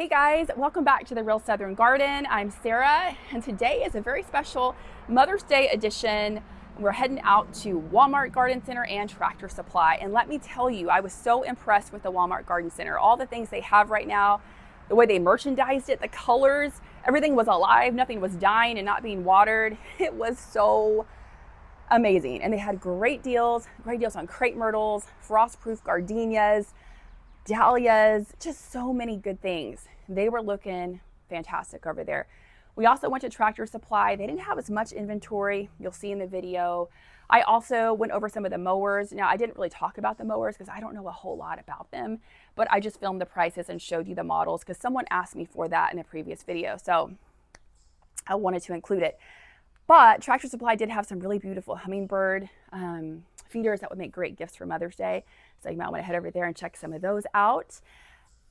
Hey guys, welcome back to the Real Southern Garden. I'm Sarah, and today is a very special Mother's Day edition. We're heading out to Walmart Garden Center and Tractor Supply. And let me tell you, I was so impressed with the Walmart Garden Center. All the things they have right now, the way they merchandised it, the colors, everything was alive, nothing was dying and not being watered. It was so amazing. And they had great deals on crepe myrtles, frost-proof gardenias, dahlias, just so many good things. They were looking fantastic over there. We also went to Tractor Supply. They didn't have as much inventory. You'll see in the video. I also went over some of the mowers. Now, I didn't really talk about the mowers because I don't know a whole lot about them, but I just filmed the prices and showed you the models because someone asked me for that in a previous video. So I wanted to include it. But Tractor Supply did have some really beautiful hummingbird feeders that would make great gifts for Mother's Day. So you might want to head over there and check some of those out.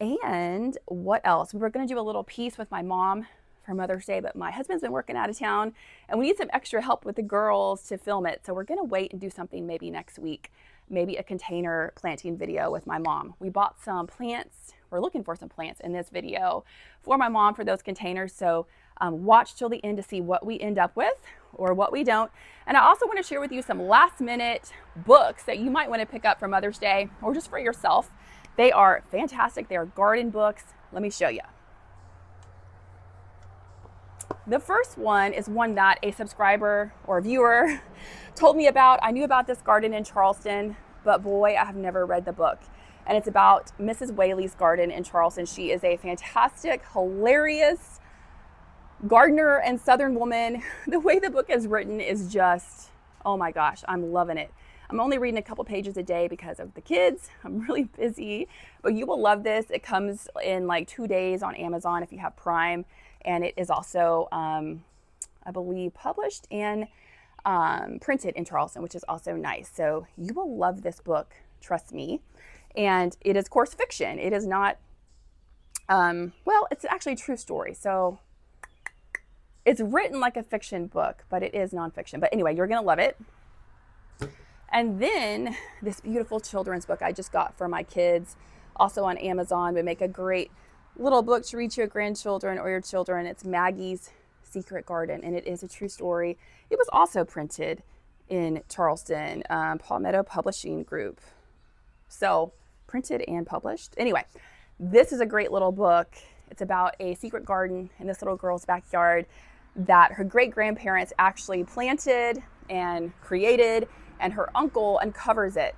And what else? We were going to do a little piece with my mom for Mother's Day, but my husband's been working out of town and we need some extra help with the girls to film it. So we're going to wait and do something maybe next week, maybe a container planting video with my mom. We bought some plants. We're looking for some plants in this video for my mom for those containers. So watch till the end to see what we end up with or what we don't. And I also want to share with you some last minute books that you might want to pick up for Mother's Day or just for yourself. They are fantastic. They are garden books. Let me show you. The first one is one that a subscriber or viewer told me about. I knew about this garden in Charleston, but boy, I have never read the book. And it's about Mrs. Whaley's garden in Charleston. She is a fantastic, hilarious gardener and Southern woman. The way the book is written is just, oh my gosh, I'm loving it. I'm only reading a couple pages a day because of the kids. I'm really busy, but you will love this. It comes in like 2 days on Amazon if you have Prime. And it is also, I believe, published and printed in Charleston, which is also nice. So you will love this book, trust me. And it is, of course, fiction. It is not, well, it's actually a true story. So it's written like a fiction book, but it is nonfiction. But anyway, you're going to love it. And then this beautiful children's book I just got for my kids, also on Amazon, would make a great little book to read your grandchildren or your children. It's Maggie's Secret Garden, and it is a true story. It was also printed in Charleston, Palmetto Publishing Group. So printed and published. Anyway, this is a great little book. It's about a secret garden in this little girl's backyard that her great-grandparents actually planted and created, and her uncle uncovers it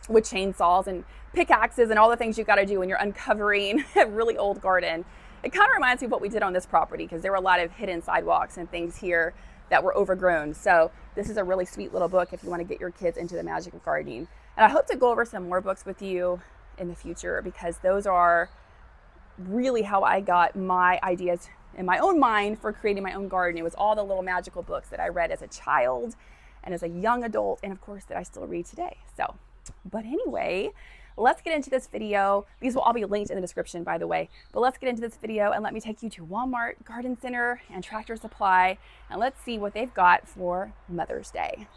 with chainsaws and pickaxes and all the things you got to do when you're uncovering a really old garden. It kind of reminds me of what we did on this property because there were a lot of hidden sidewalks and things here that were overgrown. So this is a really sweet little book if you want to get your kids into the magic of gardening. And I hope to go over some more books with you in the future because those are really how I got my ideas in my own mind for creating my own garden. It was all the little magical books that I read as a child and as a young adult, and of course that I still read today. So, but anyway, let's get into this video. These will all be linked in the description, by the way. But let's get into this video and let me take you to Walmart Garden Center and Tractor Supply, and let's see what they've got for Mother's Day.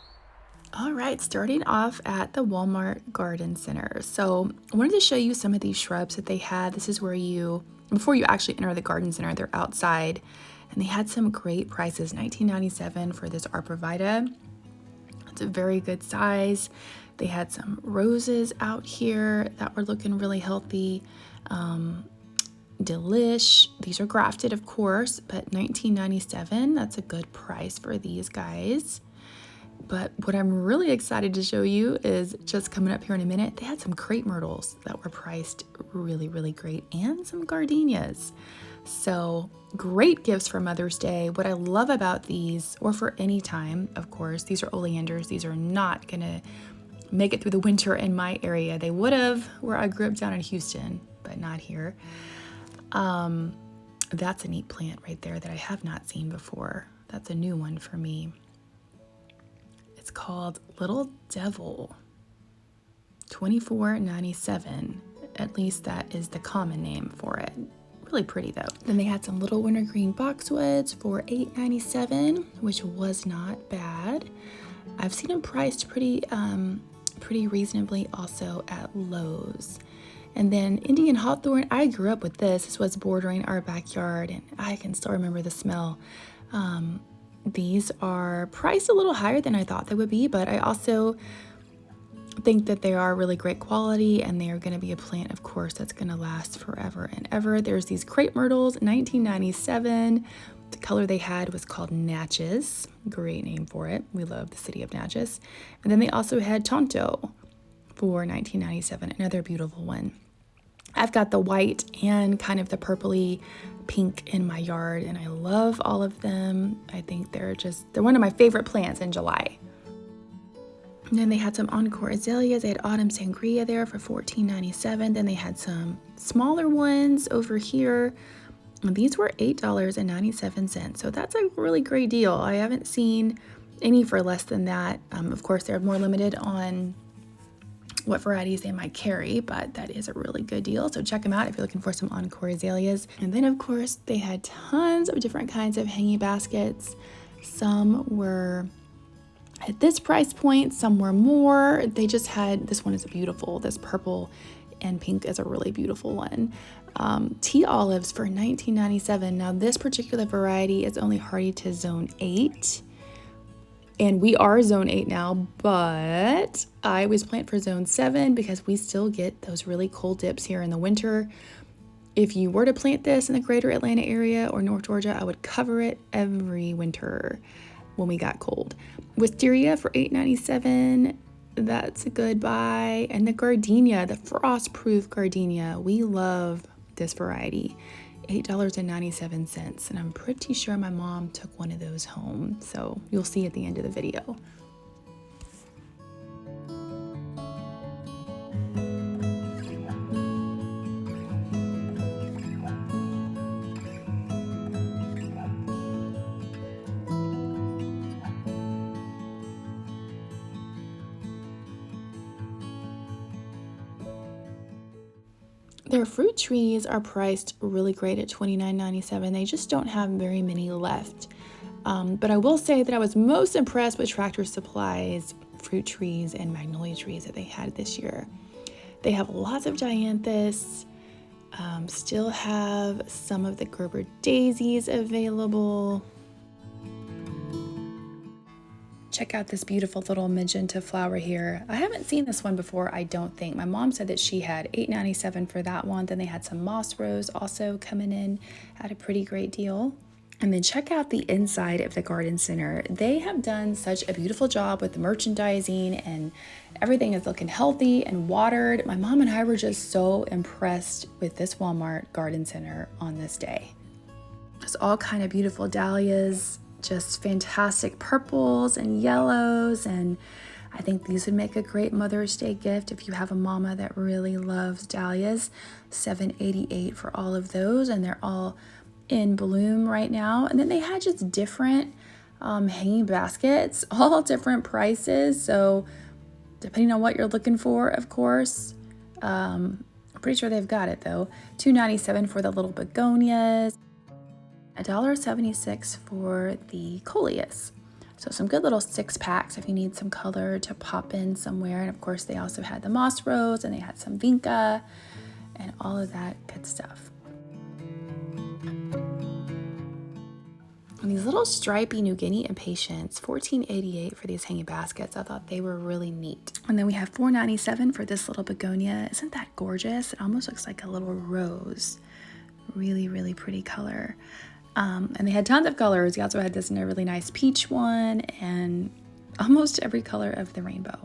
All right, starting off at the Walmart Garden Center. So I wanted to show you some of these shrubs that they had. This is where before you actually enter the garden center, they're outside. And they had some great prices, $19.97 for this arborvitae. It's a very good size. They had some roses out here that were looking really healthy. Delish. These are grafted, of course, but $19.97. That's a good price for these guys. But what I'm really excited to show you is just coming up here in a minute. They had some crepe myrtles that were priced really, really great and some gardenias. So great gifts for Mother's Day. What I love about these, or for any time, of course, these are oleanders. These are not going to make it through the winter in my area. They would have where I grew up down in Houston, but not here. That's a neat plant right there that I have not seen before. That's a new one for me. It's called Little Devil, $24.97. At least that is the common name for it. Really pretty though. Then they had some little wintergreen boxwoods for $8.97, which was not bad. I've seen them priced pretty reasonably also at Lowe's. And then Indian hawthorn, I grew up with this. This was bordering our backyard, and I can still remember the smell. These are priced a little higher than I thought they would be, but I also think that they are really great quality, and they are going to be a plant, of course, that's going to last forever and ever. There's these crepe myrtles, 1997. The color they had was called Natchez. Great name for it. We love the city of Natchez. And then they also had Tonto for 1997, another beautiful one. I've got the white and kind of the purpley pink in my yard, and I love all of them. I think they're one of my favorite plants in July. And then they had some encore azaleas. They had autumn sangria there for $14.97. Then they had some smaller ones over here. And these were $8.97. So that's a really great deal. I haven't seen any for less than that. Of course, they're more limited on what varieties they might carry, but that is a really good deal. So check them out if you're looking for some encore azaleas. And then, of course, they had tons of different kinds of hanging baskets. Some were at this price point, some were more. They just had, this one is beautiful. This purple and pink is a really beautiful one. Tea olives for $19.97. Now this particular variety is only hardy to zone 8. And we are zone 8 now, but I always plant for zone 7 because we still get those really cold dips here in the winter. If you were to plant this in the greater Atlanta area or North Georgia, I would cover it every winter when we got cold. Wisteria for $8.97. That's a good buy. And the gardenia, the frost-proof gardenia, we love this variety. $8.97, and I'm pretty sure my mom took one of those home, so you'll see at the end of the video. Their fruit trees are priced really great at $29.97. They just don't have very many left. But I will say that I was most impressed with Tractor Supply's fruit trees and magnolia trees that they had this year. They have lots of dianthus, still have some of the Gerber daisies available. Check out this beautiful little magenta flower here. I haven't seen this one before, I don't think. My mom said that she had $8.97 for that one. Then they had some moss rose also coming in at a pretty great deal. And then check out the inside of the garden center. They have done such a beautiful job with the merchandising, and everything is looking healthy and watered. My mom and I were just so impressed with this Walmart garden center on this day. Just all kind of beautiful dahlias, just fantastic purples and yellows, and I think these would make a great Mother's Day gift if you have a mama that really loves dahlias. $7.88 for all of those, and they're all in bloom right now. And then they had just different hanging baskets, all different prices, so depending on what you're looking for, of course. I'm pretty sure they've got it though. $2.97 for the little begonias, $1.76 for the coleus. So some good little 6-packs if you need some color to pop in somewhere. And of course they also had the moss rose, and they had some vinca and all of that good stuff. And these little stripy New Guinea impatiens, $14.88 for these hanging baskets. I thought they were really neat. And then we have $4.97 for this little begonia. Isn't that gorgeous? It almost looks like a little rose. Really, really pretty color. And they had tons of colors. We also had this in a really nice peach one, and almost every color of the rainbow.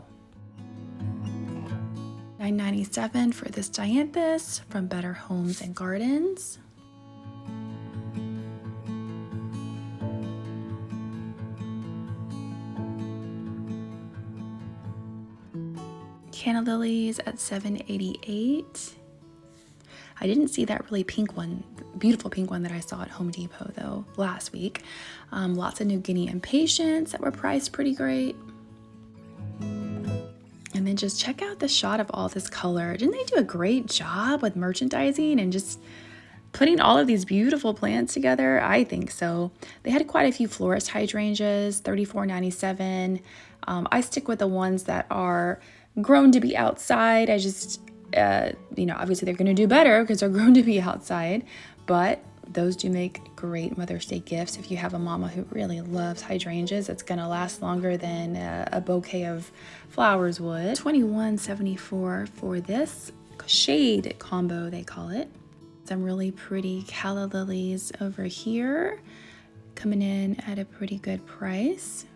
$9.97 for this dianthus from Better Homes and Gardens. Canna lilies at $7.88. I didn't see that really pink one, beautiful pink one that I saw at Home Depot though last week. Lots of New Guinea impatiens that were priced pretty great. And then just check out the shot of all this color. Didn't they do a great job with merchandising and just putting all of these beautiful plants together? I think so. They had quite a few florist hydrangeas, $34.97. I stick with the ones that are grown to be outside. you know, obviously they're going to do better because they're grown to be outside, but those do make great Mother's Day gifts. If you have a mama who really loves hydrangeas, it's going to last longer than a bouquet of flowers would. $21.74 for this shade combo, they call it. Some really pretty calla lilies over here, coming in at a pretty good price.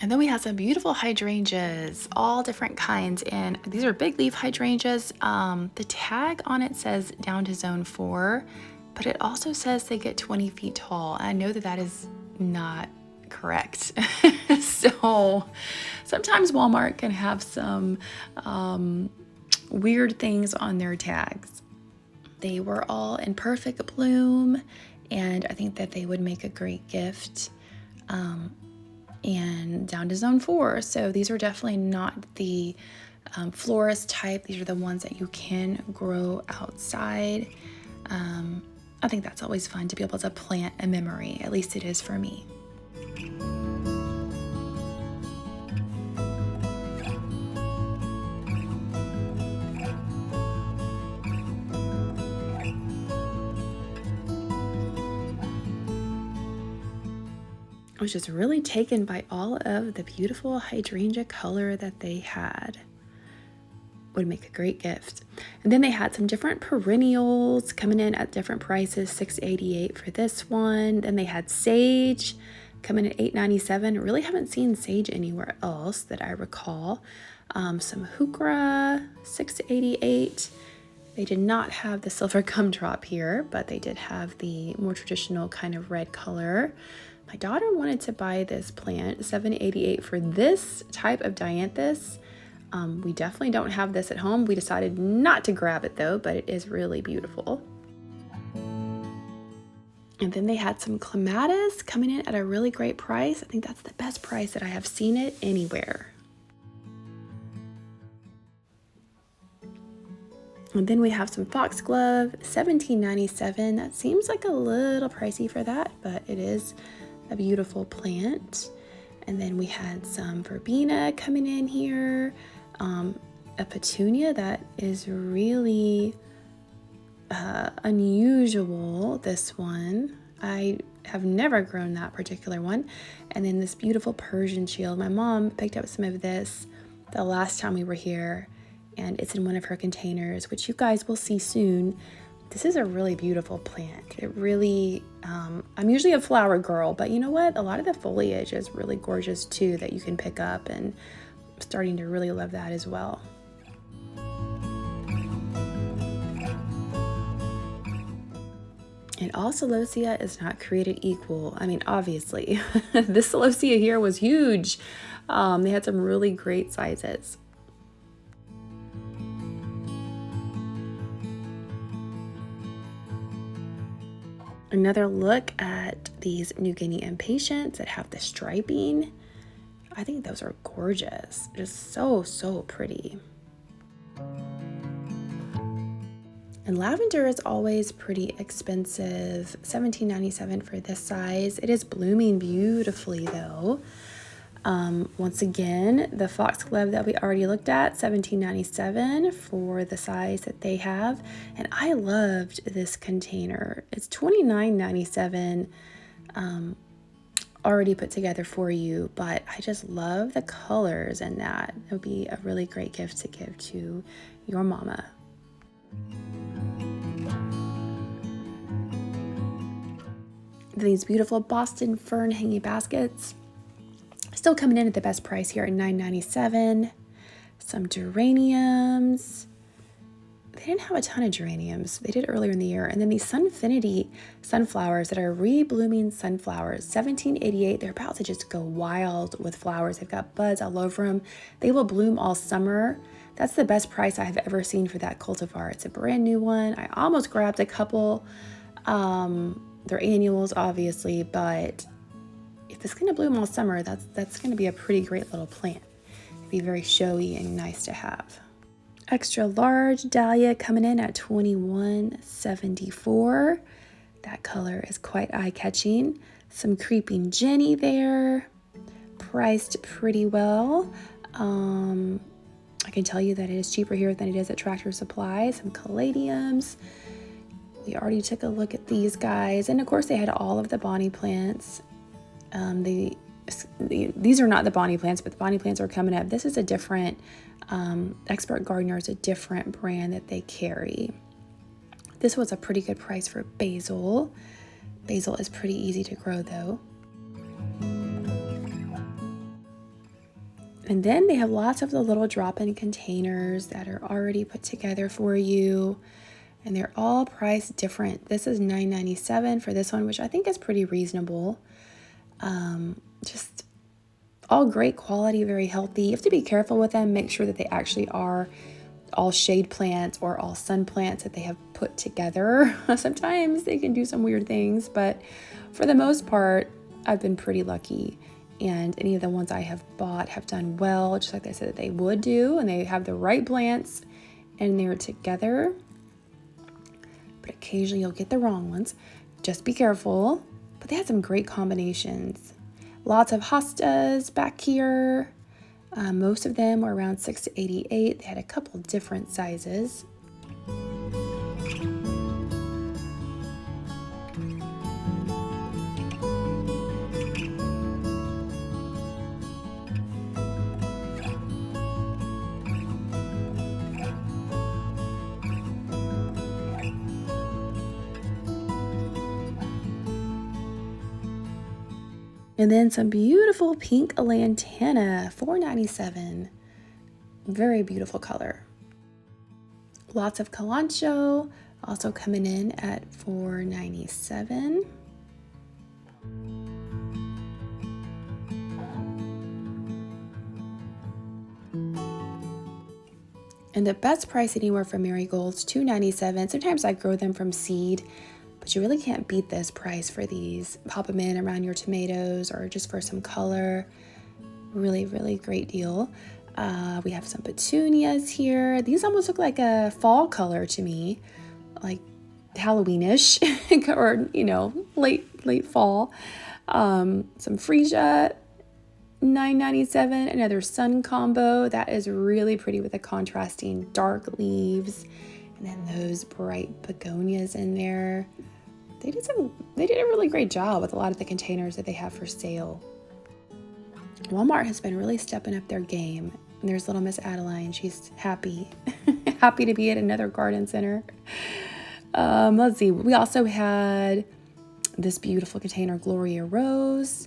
And then we have some beautiful hydrangeas, all different kinds, and these are big leaf hydrangeas. The tag on it says down to zone 4, but it also says they get 20 feet tall. I know that that is not correct. So sometimes Walmart can have some weird things on their tags. They were all in perfect bloom, and I think that they would make a great gift. And down to zone 4. So these are definitely not the florist type. These are the ones that you can grow outside. I think that's always fun to be able to plant a memory. At least it is for me. I was just really taken by all of the beautiful hydrangea color that they had. Would make a great gift. And then they had some different perennials coming in at different prices, $6.88 for this one. Then they had sage coming at $8.97. Really haven't seen sage anywhere else that I recall. Some heuchera, $6.88. They did not have the silver gumdrop here, but they did have the more traditional kind of red color. My daughter wanted to buy this plant, $7.88 for this type of dianthus. We definitely don't have this at home. We decided not to grab it though, but it is really beautiful. And then they had some clematis coming in at a really great price. I think that's the best price that I have seen it anywhere. And then we have some foxglove, $17.97. That seems like a little pricey for that, but it is a beautiful plant. And then we had some verbena coming in here, a petunia that is really unusual, this one. I have never grown that particular one. And then this beautiful Persian shield. My mom picked up some of this the last time we were here, and it's in one of her containers, which you guys will see soon. This is a really beautiful plant. It really, I'm usually a flower girl, but you know what? A lot of the foliage is really gorgeous too that you can pick up, and I'm starting to really love that as well. And all celosia is not created equal. I mean, obviously, this celosia here was huge. They had some really great sizes. Another look at these New Guinea impatiens that have the striping. I think those are gorgeous. Just so, so pretty. And lavender is always pretty expensive, $17.97 for this size. It is blooming beautifully though. Once again, the foxglove that we already looked at, $17.97 for the size that they have. And I loved this container. It's $29.97 already put together for you, but I just love the colors in that. It would be a really great gift to give to your mama. These beautiful Boston fern hanging baskets. Still coming in at the best price here at $9.97. Some geraniums. They didn't have a ton of geraniums. They did earlier in the year. And then these Sunfinity sunflowers that are re-blooming sunflowers, $17.88. They're about to just go wild with flowers. They've got buds all over them. They will bloom all summer. That's the best price I have ever seen for that cultivar. It's a brand new one. I almost grabbed a couple. They're annuals, obviously, but if if it's gonna bloom all summer, that's gonna be a pretty great little plant. It'd be very showy and nice to have. Extra large dahlia coming in at $21.74. That color is quite eye-catching. Some creeping Jenny there, priced pretty well. I can tell you that it is cheaper here than it is at Tractor Supply. Some caladiums. We already took a look at these guys, and of course they had all of the Bonnie plants. These are not the Bonnie plants, but the Bonnie plants are coming up. This is a different, Expert Gardener is a different brand that they carry. This was a pretty good price for basil. Basil is pretty easy to grow though. And then they have lots of the little drop-in containers that are already put together for you. And they're all priced different. This is $9.97 for this one, which I think is pretty reasonable. Just all great quality, very healthy. You have to be careful with them. Make sure that they actually are all shade plants or all sun plants that they have put together. Sometimes they can do some weird things, but for the most part, I've been pretty lucky. And any of the ones I have bought have done well, just like they said that they would do, and they have the right plants and they're together. But occasionally you'll get the wrong ones. Just be careful. But they had some great combinations. Lots of hostas back here. Most of them were around $6 to $88. They had a couple different sizes. And then some beautiful pink lantana, $4.97. Very beautiful color. Lots of Calancho, also coming in at $4.97. And the best price anywhere for marigolds, $2.97. Sometimes I grow them from seed, but you really can't beat this price for these. Pop them in around your tomatoes or just for some color. Really, really great deal. We have some petunias here. These almost look like a fall color to me, like Halloweenish, or late fall. Some freesia, $9.97. Another sun combo that is really pretty with the contrasting dark leaves, and then those bright begonias in there. They did a really great job with a lot of the containers that they have for sale. Walmart has been really stepping up their game. And there's little Miss Adeline. She's happy to be at another garden center. Let's see. We also had this beautiful container, Gloria Rose.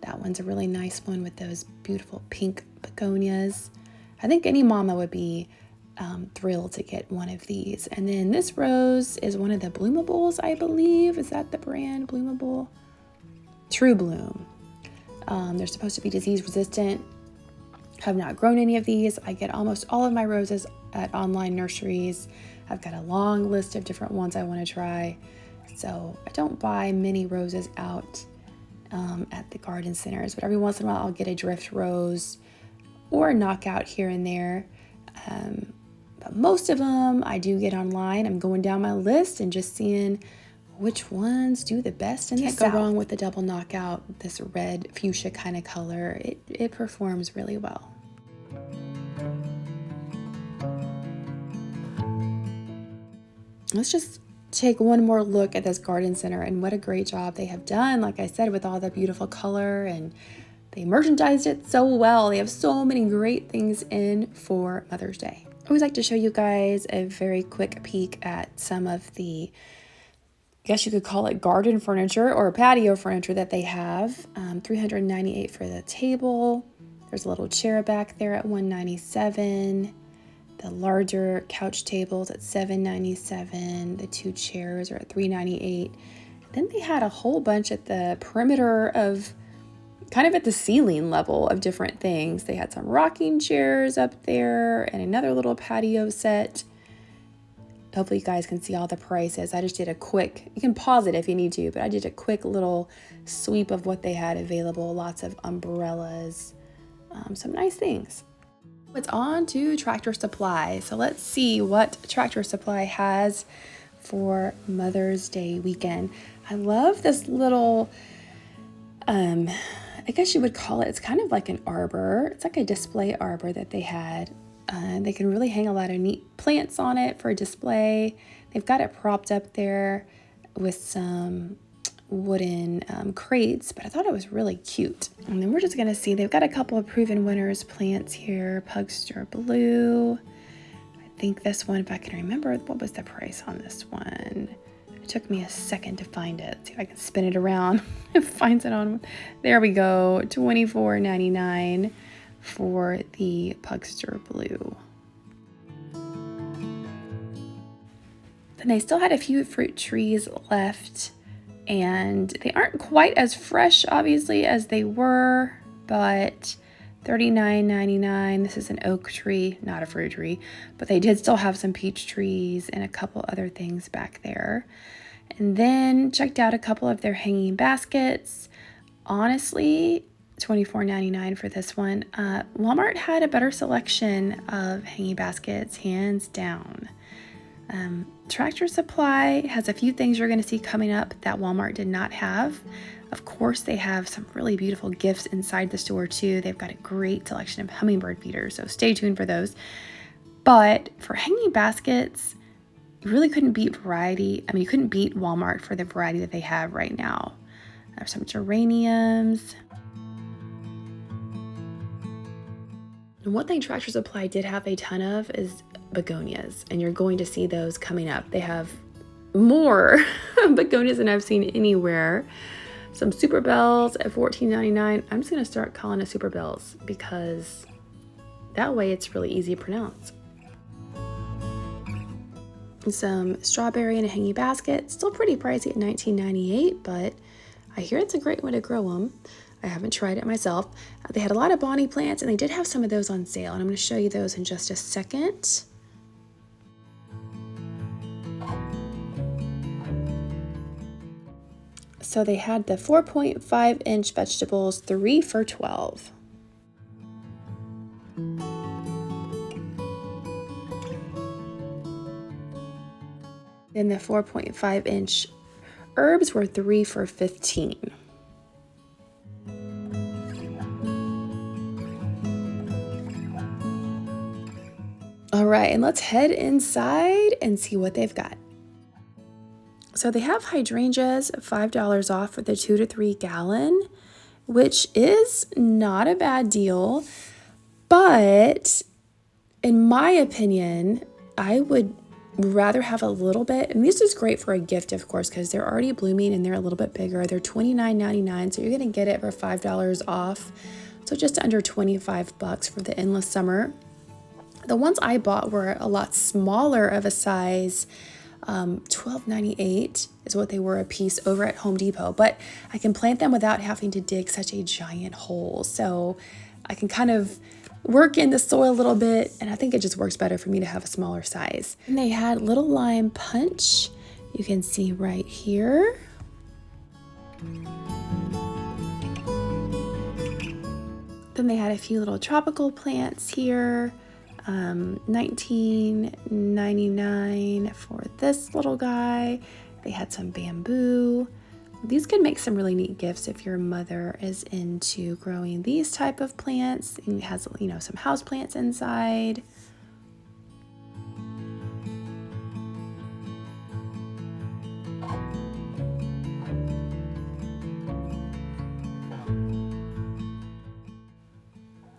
That one's a really nice one with those beautiful pink begonias. I think any mama would be thrilled to get one of these. And then this rose is one of the bloomables, I believe. Is that the brand, Bloomable? True Bloom. They're supposed to be disease resistant. Have not grown any of these. I get almost all of my roses at online nurseries. I've got a long list of different ones I want to try. So I don't buy many roses out at the garden centers, but every once in a while I'll get a drift rose or a knockout here and there. But most of them I do get online. I'm going down my list and just seeing which ones do the best in the South. Can't go wrong with the double knockout, this red fuchsia kind of color. It performs really well. Let's just take one more look at this garden center and what a great job they have done. Like I said, with all the beautiful color, and they merchandised it so well. They have so many great things in for Mother's Day. I always like to show you guys a very quick peek at some of the, I guess you could call it garden furniture or patio furniture that they have. $398 for the table. There's a little chair back there at $197. The larger couch tables at $797. The two chairs are at $398. Then they had a whole bunch at the perimeter of, kind of at the ceiling level of different things. They had some rocking chairs up there and another little patio set. hopefully you guys can see all the prices. I just did a quick, you can pause it if you need to, but I did a quick little sweep of what they had available. Lots of umbrellas, some nice things. It's on to Tractor Supply. So let's see what Tractor Supply has for Mother's Day weekend. I love this little, I guess you would call it, it's kind of like an arbor. It's like a display arbor that they had. They can really hang a lot of neat plants on it for display. They've got it propped up there with some wooden crates, but I thought it was really cute. And then we're just gonna see, they've got a couple of proven winners plants here. Pugster Blue. I think this one, if I can remember, what was the price on this one? It took me a second to find it. Let's see if I can spin it around. It finds it on, there we go, $24.99 for the Pugster Blue. Then they still had a few fruit trees left, and they aren't quite as fresh, obviously, as they were, but $39.99. This is an oak tree, not a fruit tree, but they did still have some peach trees and a couple other things back there. And then checked out a couple of their hanging baskets. Honestly, $24.99 for this one. Walmart had a better selection of hanging baskets, hands down. Tractor Supply has a few things you're going to see coming up that Walmart did not have. Of course, they have some really beautiful gifts inside the store too. They've got a great selection of hummingbird feeders, so stay tuned for those. But for hanging baskets, you really couldn't beat variety. I mean, you couldn't beat Walmart for the variety that they have right now. There's some geraniums. And one thing Tractor Supply did have a ton of is begonias, and you're going to see those coming up. They have more begonias than I've seen anywhere. Some super bells at $14.99. I'm just going to start calling it super bells because that way it's really easy to pronounce. Some strawberry in a hanging basket. Still pretty pricey at $19.98, but I hear it's a great way to grow them. I haven't tried it myself. They had a lot of bonnie plants, and they did have some of those on sale, and I'm going to show you those in just a second. So they had the 4.5-inch vegetables, 3 for $12. Then the 4.5-inch herbs were 3 for $15. All right, and let's head inside and see what they've got. So they have hydrangeas, $5 off for the 2 to 3 gallon, which is not a bad deal. But in my opinion, I would rather have a little bit, and this is great for a gift, of course, because they're already blooming and they're a little bit bigger. They're $29.99, so you're gonna get it for $5 off. So just under $25 for the endless summer. The ones I bought were a lot smaller of a size. $12.98 is what they were a piece over at Home Depot, but I can plant them without having to dig such a giant hole. So I can kind of work in the soil a little bit, and I think it just works better for me to have a smaller size. And they had little lime punch, you can see right here. Then they had a few little tropical plants here. $19.99 for this little guy. They had some bamboo. These could make some really neat gifts if your mother is into growing these type of plants and has, you know, some house plants inside.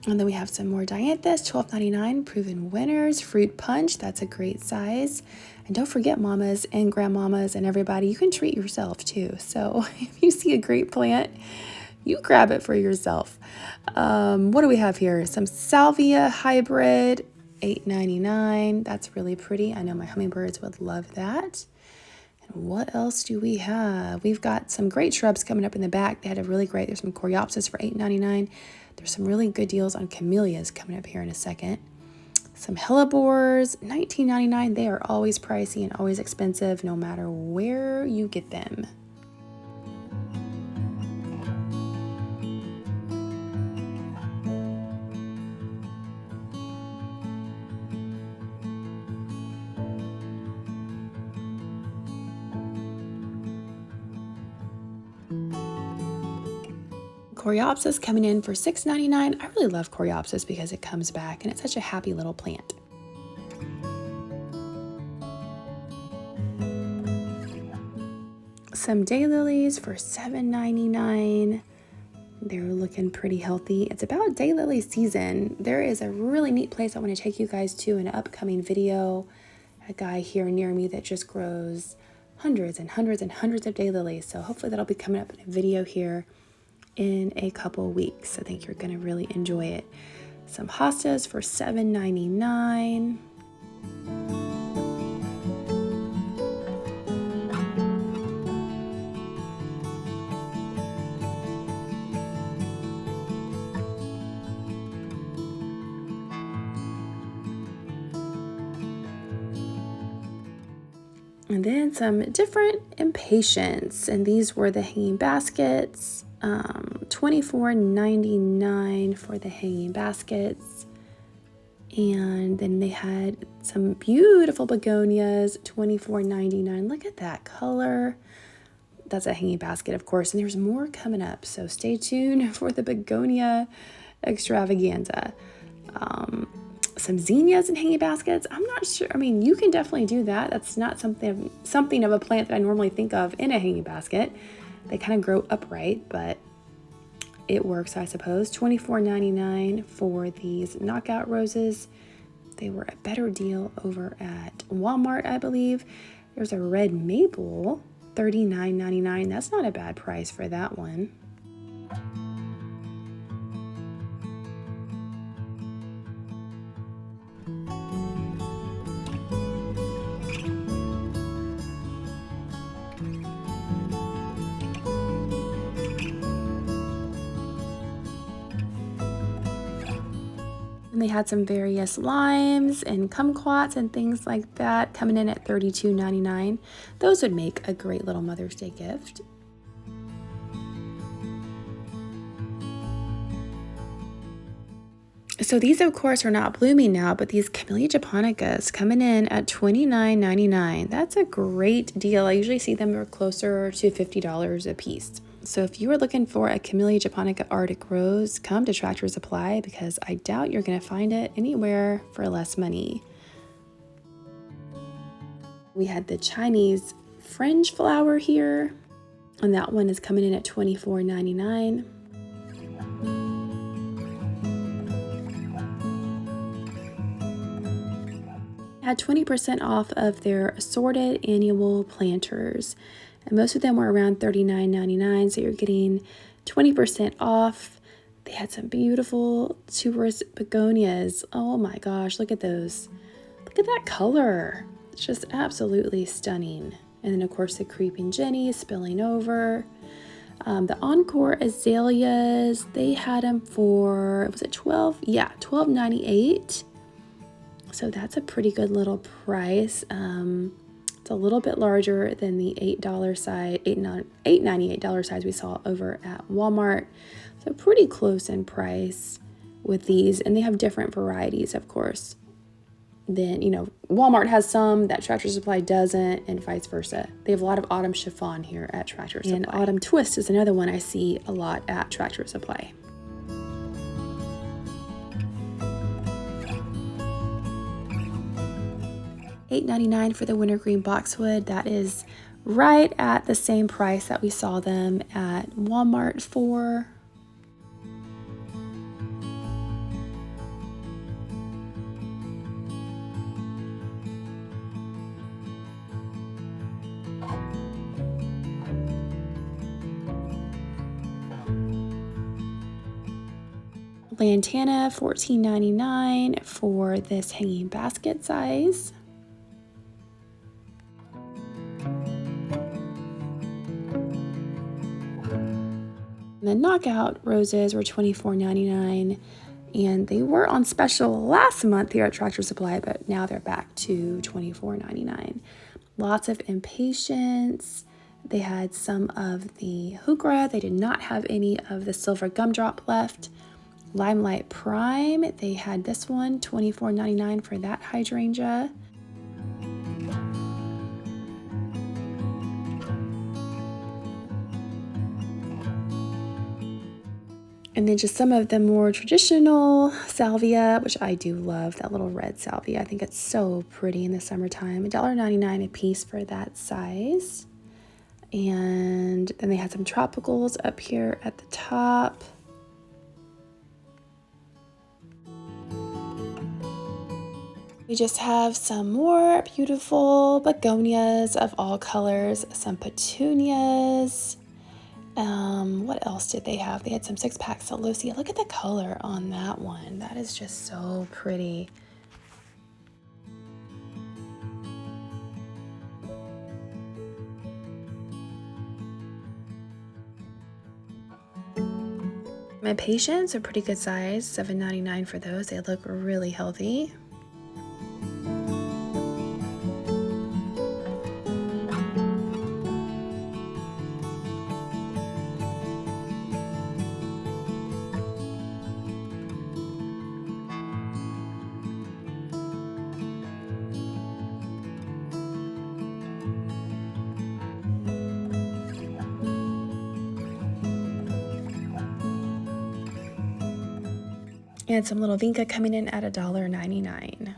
And then we have some more dianthus, $12.99, proven winners, fruit punch, that's a great size. And don't forget mamas and grandmamas and everybody, you can treat yourself too. So if you see a great plant, you grab it for yourself. What do we have here? Some salvia hybrid, $8.99. That's really pretty. I know my hummingbirds would love that. And what else do we have? We've got some great shrubs coming up in the back. They had a really great, there's some coreopsis for $8.99. There's some really good deals on camellias coming up here in a second. Some hellebores, $19.99. They are always pricey and always expensive no matter where you get them. Coreopsis coming in for $6.99. I really love Coreopsis because it comes back and it's such a happy little plant. Some daylilies for $7.99. They're looking pretty healthy. It's about daylily season. There is a really neat place I want to take you guys to in an upcoming video. A guy here near me that just grows hundreds and hundreds and hundreds of daylilies. So hopefully that'll be coming up in a video here in a couple weeks. I think you're going to really enjoy it. Some hostas for $7.99. And then some different impatiens, and these were the hanging baskets. $24.99 for the hanging baskets. And then they had some beautiful begonias, $24.99. Look at that color. That's a hanging basket, of course, and there's more coming up, so stay tuned for the begonia extravaganza. Some zinnias and hanging baskets. I'm not sure. I mean, you can definitely do that. That's not something of a plant that I normally think of in a hanging basket. They kind of grow upright, but it works, I suppose. $24.99 for these knockout roses. They were a better deal over at Walmart, I believe. There's a red maple, $39.99. That's not a bad price for that one. And they had some various limes and kumquats and things like that coming in at $32.99. Those would make a great little Mother's Day gift. So these, of course, are not blooming now, but these Camellia japonicas coming in at $29.99. That's a great deal. I usually see them closer to $50 a piece. So if you are looking for a Camellia japonica Arctic Rose, come to Tractor Supply because I doubt you're going to find it anywhere for less money. We had the Chinese fringe flower here, and that one is coming in at $24.99. Had 20% off of their assorted annual planters. And most of them were around $39.99, so you're getting 20% off. They had some beautiful tuberous begonias. Oh my gosh, look at those. Look at that color. It's just absolutely stunning. And then, of course, the creeping jenny spilling over. The Encore azaleas, they had them for, was it 12? Yeah, $12.98. So that's a pretty good little price. It's a little bit larger than the $8 size, $8.98 size we saw over at Walmart. So pretty close in price with these, and they have different varieties, of course. Then, you know, Walmart has some that Tractor Supply doesn't, and vice versa. They have a lot of autumn chiffon here at Tractor Supply. And autumn twist is another one I see a lot at Tractor Supply. $8.99 for the wintergreen boxwood. That is right at the same price that we saw them at Walmart for. Lantana, $14.99 for this hanging basket size. The knockout roses were $24.99, And they were on special last month here at Tractor Supply, but now they're back to $24.99. Lots of impatience. They had some of the heuchera. They did not have any of the silver gumdrop left. Limelight Prime, they had this one, $24.99 for that hydrangea. And then just some of the more traditional salvia, which I do love, that little red salvia. I think it's so pretty in the summertime. $1.99 a piece for that size. And then they had some tropicals up here at the top. We just have some more beautiful begonias of all colors, some petunias. What else did they have? They had some 6-pack celosia. Look at the color on that one. That is just so pretty. My patients are pretty good size, $7.99 for those. They look really healthy. And some little vinca coming in at $1.99.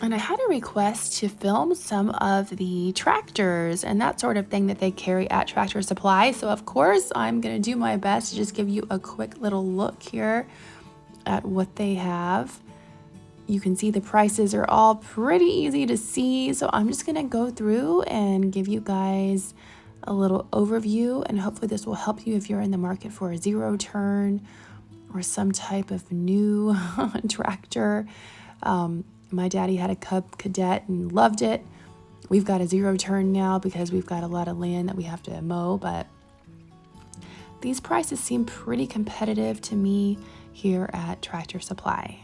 And I had a request to film some of the tractors and that sort of thing that they carry at Tractor Supply. So of course, I'm gonna do my best to just give you a quick little look here at what they have. You can see the prices are all pretty easy to see. So I'm just gonna go through and give you guys a little overview, and hopefully this will help you if you're in the market for a zero turn or some type of new tractor. My daddy had a Cub Cadet and loved it. We've got a zero turn now because we've got a lot of land that we have to mow, but these prices seem pretty competitive to me here at Tractor Supply.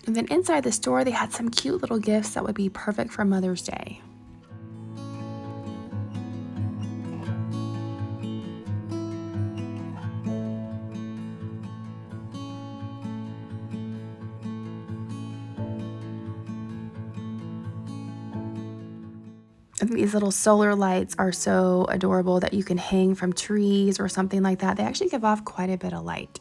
And then inside the store, they had some cute little gifts that would be perfect for Mother's Day. And these little solar lights are so adorable that you can hang from trees or something like that. They actually give off quite a bit of light.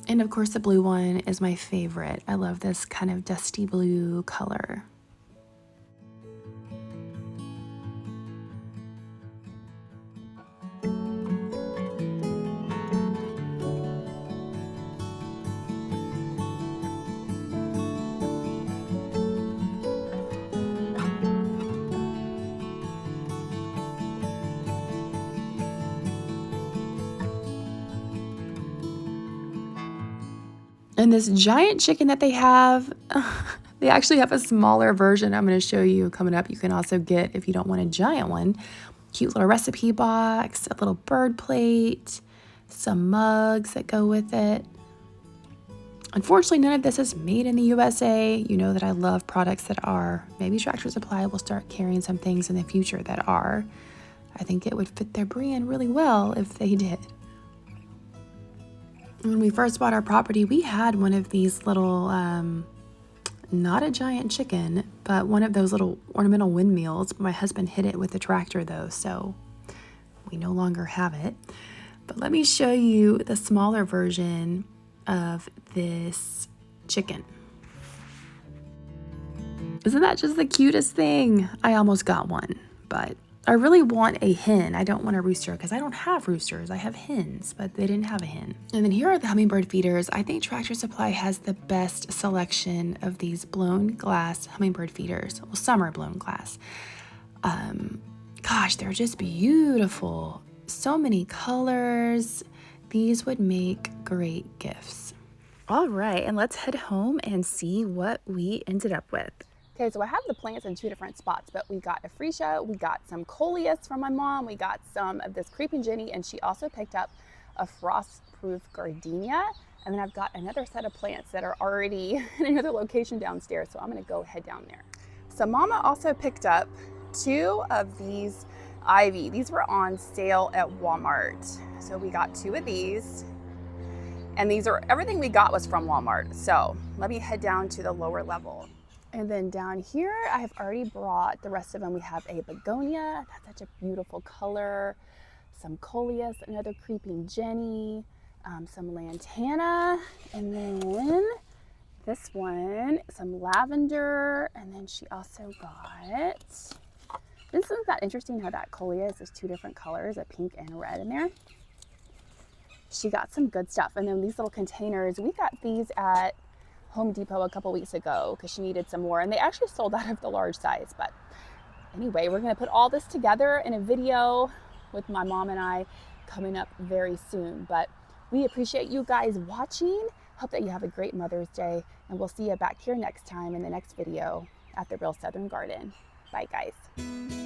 And of course the blue one is my favorite. I love this kind of dusty blue color. And this giant chicken that they have, they actually have a smaller version I'm going to show you coming up. You can also get, if you don't want a giant one, cute little recipe box, a little bird plate, some mugs that go with it. Unfortunately, none of this is made in the USA. You know that I love products that are. Maybe Tractor Supply will start carrying some things in the future that are. I think it would fit their brand really well if they did. When we first bought our property, we had one of these little, not a giant chicken, but one of those little ornamental windmills. My husband hit it with the tractor though, so we no longer have it. But let me show you the smaller version of this chicken. Isn't that just the cutest thing? I almost got one, but I really want a hen. I don't want a rooster because I don't have roosters. I have hens, but they didn't have a hen. And then here are the hummingbird feeders. I think Tractor Supply has the best selection of these blown glass hummingbird feeders. Well, some are blown glass. Gosh, they're just beautiful. So many colors. These would make great gifts. All right, and let's head home and see what we ended up with. Okay, so I have the plants in two different spots, but we got a freesia, we got some coleus from my mom, we got some of this creeping Jenny, and she also picked up a frost-proof gardenia. And then I've got another set of plants that are already in another location downstairs, so I'm gonna go head down there. So Mama also picked up two of these ivy. These were on sale at Walmart. So we got two of these, and these are, everything we got was from Walmart. So let me head down to the lower level. And then down here, I have already brought the rest of them. We have a begonia, that's such a beautiful color, some coleus, another creeping Jenny, some lantana, and then this one, some lavender, and then she also got, isn't that interesting how that coleus is two different colors, a pink and a red in there? She got some good stuff. And then these little containers, we got these at Home Depot a couple weeks ago because she needed some more, and they actually sold out of the large size. But anyway, we're going to put all this together in a video with my mom and I coming up very soon. But we appreciate you guys watching. Hope that you have a great Mother's Day, and we'll see you back here next time in the next video at the Real Southern Garden. Bye guys.